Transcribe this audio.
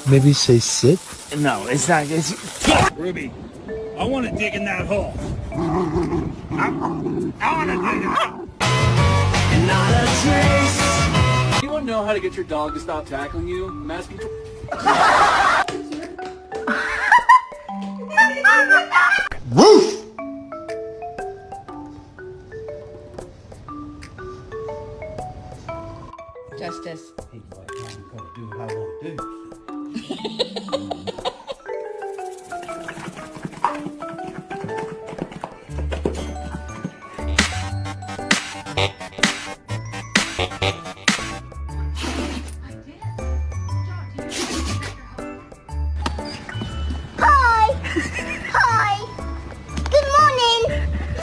Maybe say sit? No, it's not. It's... Ruby, I want to dig in that hole. I want to dig it up. And not a trace. Anyone know how to get your dog to stop tackling you? I'm asking for... Woof! Justice. Hey, boy, I'm going to do what I want to do.